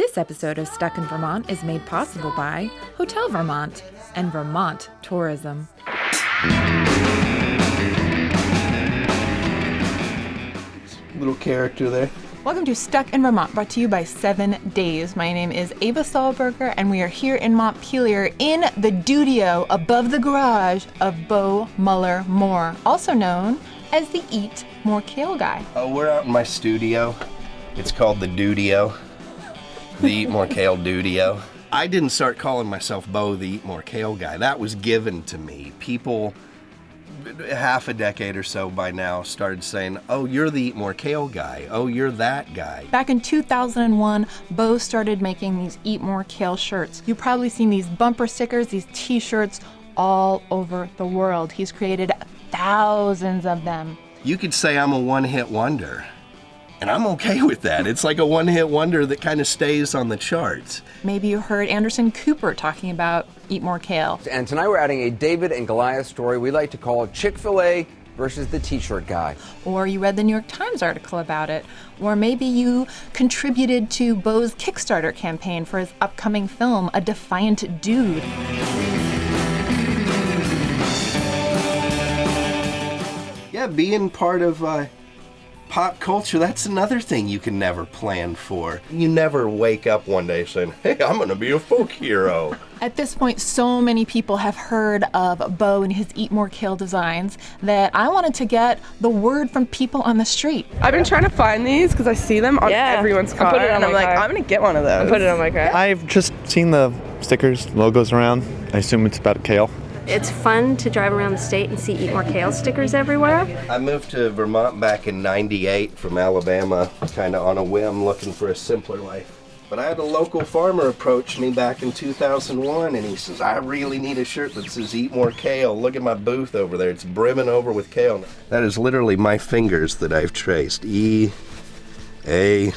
This episode of Stuck in Vermont is made possible by Hotel Vermont and Vermont Tourism. Little character there. Welcome to Stuck in Vermont, brought to you by 7 Days. My name is Ava Sahlberger, and we are here in Montpelier in the dudio above the garage of Beau Muller-Moore, also known as the Eat More Kale guy. Oh, we're out in my studio. It's called the dudio. The Eat More Kale dudio. I didn't start calling myself Beau the Eat More Kale guy. That was given to me. People, half a decade or so by now, started saying, oh, you're the Eat More Kale guy. Oh, you're that guy. Back in 2001, Beau started making these Eat More Kale shirts. You've probably seen these bumper stickers, these t-shirts all over the world. He's created thousands of them. You could say I'm a one-hit wonder. And I'm okay with that. It's like a one-hit wonder that kind of stays on the charts. Maybe you heard Anderson Cooper talking about Eat More Kale. And tonight we're adding a David and Goliath story we like to call Chick-fil-A versus the T-shirt guy. Or you read the New York Times article about it. Or maybe you contributed to Beau's Kickstarter campaign for his upcoming film, A Defiant Dude. Yeah, being part of pop culture, that's another thing you can never plan for. You never wake up one day saying, hey, I'm gonna be a folk hero. At this point, so many people have heard of Beau and his Eat More Kale designs that I wanted to get the word from people on the street. I've been trying to find these because I see them on everyone's car, and I'm like, I'm gonna get one of those. Put it on my car. I've just seen the stickers, logos around. I assume it's about kale. It's fun to drive around the state and see Eat More Kale stickers everywhere. I moved to Vermont back in '98 from Alabama, kind of on a whim, looking for a simpler life. But I had a local farmer approach me back in 2001, and he says, I really need a shirt that says Eat More Kale. Look at my booth over there. It's brimming over with kale. That is literally my fingers that I've traced. E, A,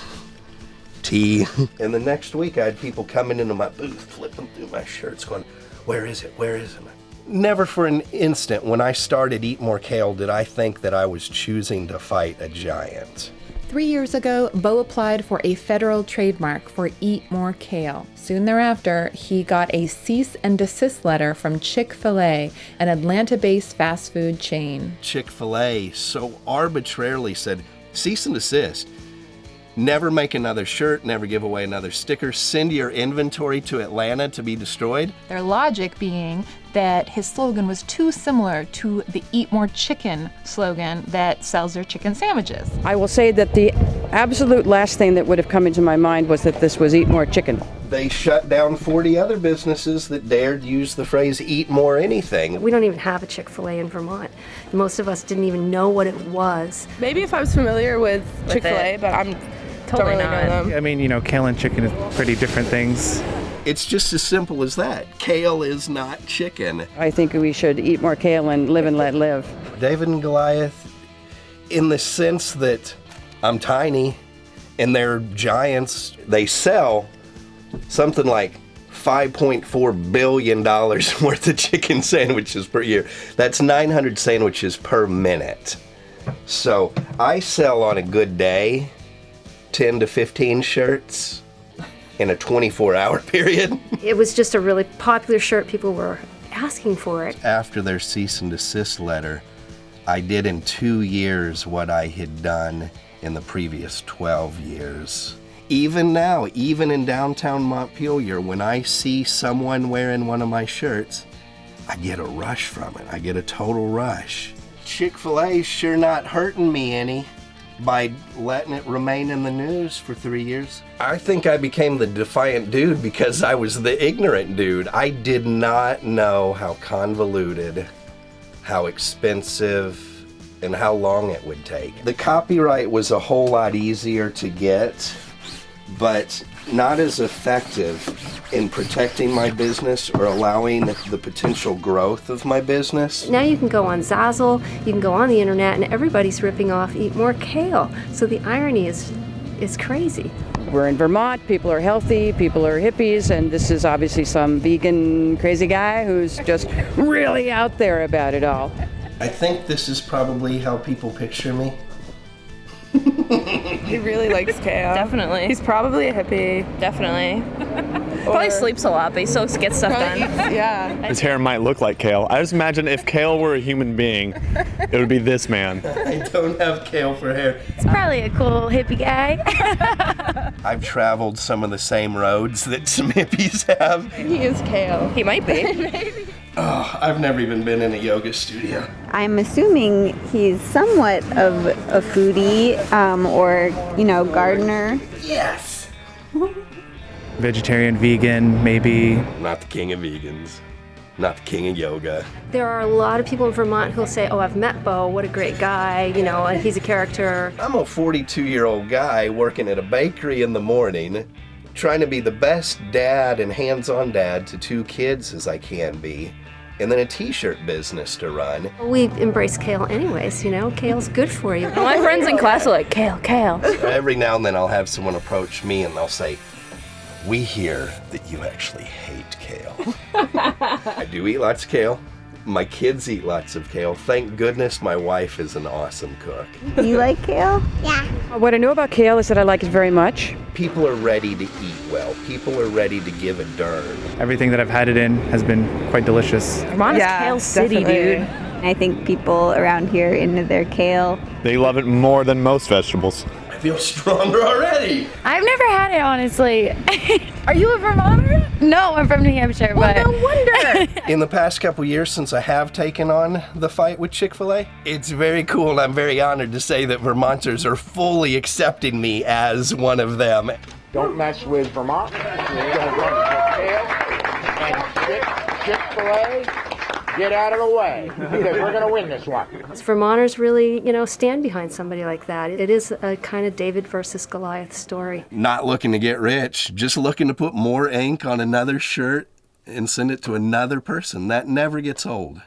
T. And the next week, I had people coming into my booth, flipping through my shirts, going, where is it? Where is it? Never for an instant, when I started Eat More Kale, did I think that I was choosing to fight a giant. 3 years ago, Beau applied for a federal trademark for Eat More Kale. Soon thereafter, he got a cease and desist letter from Chick-fil-A, an Atlanta-based fast food chain. Chick-fil-A so arbitrarily said, cease and desist. Never make another shirt, never give away another sticker, send your inventory to Atlanta to be destroyed. Their logic being that his slogan was too similar to the Eat More Chicken slogan that sells their chicken sandwiches. I will say that the absolute last thing that would have come into my mind was that this was Eat More Chicken. They shut down 40 other businesses that dared use the phrase eat more anything. We don't even have a Chick-fil-A in Vermont. Most of us didn't even know what it was. Maybe if I was familiar with Chick-fil-A, but I'm don't really know them. I mean, kale and chicken is pretty different things. It's just as simple as that. Kale is not chicken. I think we should eat more kale and live and let live. David and Goliath, in the sense that I'm tiny and they're giants, they sell something like $5.4 billion worth of chicken sandwiches per year. That's 900 sandwiches per minute. So I sell on a good day 10 to 15 shirts in a 24-hour period. It was just a really popular shirt. People were asking for it. After their cease and desist letter, I did in 2 years what I had done in the previous 12 years. Even now, even in downtown Montpelier, when I see someone wearing one of my shirts, I get a rush from it. I get a total rush. Chick-fil-A's sure not hurting me any by letting it remain in the news for 3 years. I think I became the Defiant Dude because I was the ignorant dude. I did not know how convoluted, how expensive, and how long it would take. The copyright was a whole lot easier to get, but not as effective in protecting my business or allowing the potential growth of my business. Now you can go on Zazzle, you can go on the internet, and everybody's ripping off Eat More Kale. So the irony is crazy. We're in Vermont, people are healthy, people are hippies, and this is obviously some vegan crazy guy who's just really out there about it all. I think this is probably how people picture me. He really likes kale. Definitely. He's probably a hippie. Definitely. Probably sleeps a lot, but he still gets stuff done. Yeah. His hair might look like Kale. I just imagine if Kale were a human being, it would be this man. I don't have Kale for hair. He's probably a cool hippie guy. I've traveled some of the same roads that some hippies have. He is Kale. He might be. Oh, I've never even been in a yoga studio. I'm assuming he's somewhat of a foodie or, gardener. Yes! Vegetarian, vegan, maybe. Not the king of vegans. Not the king of yoga. There are a lot of people in Vermont who'll say, oh, I've met Bo, what a great guy, he's a character. I'm a 42-year-old guy working at a bakery in the morning, trying to be the best dad and hands-on dad to 2 kids as I can be, and then a t-shirt business to run. We embrace kale anyways, kale's good for you. My friends in class are like, Kale, Kale. Every now and then I'll have someone approach me and they'll say, we hear that you actually hate kale. I do eat lots of kale. My kids eat lots of kale. Thank goodness my wife is an awesome cook. You like kale? Yeah. What I know about kale is that I like it very much. People are ready to eat well. People are ready to give a darn. Everything that I've had it in has been quite delicious. Vermont is Kale City, dude. I think people around here into their kale. They love it more than most vegetables. I feel stronger already. I've never had it, honestly. Are you a Vermonter? No, I'm from New Hampshire, but... no wonder. In the past couple years since I have taken on the fight with Chick-fil-A, it's very cool and I'm very honored to say that Vermonters are fully accepting me as one of them. Don't mess with Vermont. We're going to run for Kale and Chick-fil-A. Get out of the way, because we're going to win this one. Vermonters really, stand behind somebody like that. It is a kind of David versus Goliath story. Not looking to get rich, just looking to put more ink on another shirt and send it to another person. That never gets old.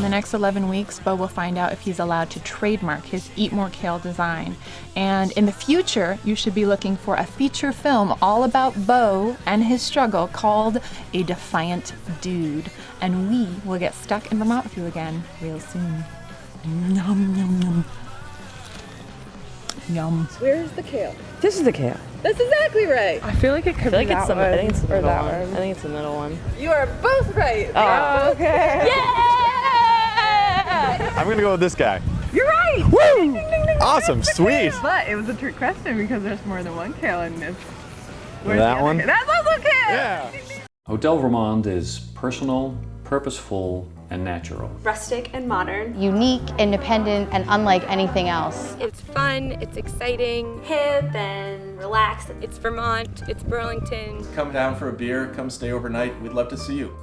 Next 11 weeks, Bo will find out if he's allowed to trademark his Eat More Kale design. And in the future, you should be looking for a feature film all about Bo and his struggle called A Defiant Dude. And we will get stuck in Vermont with you again real soon. Yum, yum, yum. Yum. Where's the kale? This is the kale. That's exactly right. I feel like it could be that one. I think it's the or middle that one. one. I think it's the middle one. You are both right. Oh. Okay. Yeah! I'm going to go with this guy. You're right. Woo! Ding, ding, ding, ding. Awesome, sweet. But it was a trick question because there's more than one kale in this. Where's That one? That's also kale. Yeah. Hotel Vermont is personal, purposeful, and natural. Rustic and modern. Unique, independent, and unlike anything else. It's fun, it's exciting, hip and relaxed. It's Vermont, it's Burlington. Come down for a beer, come stay overnight. We'd love to see you.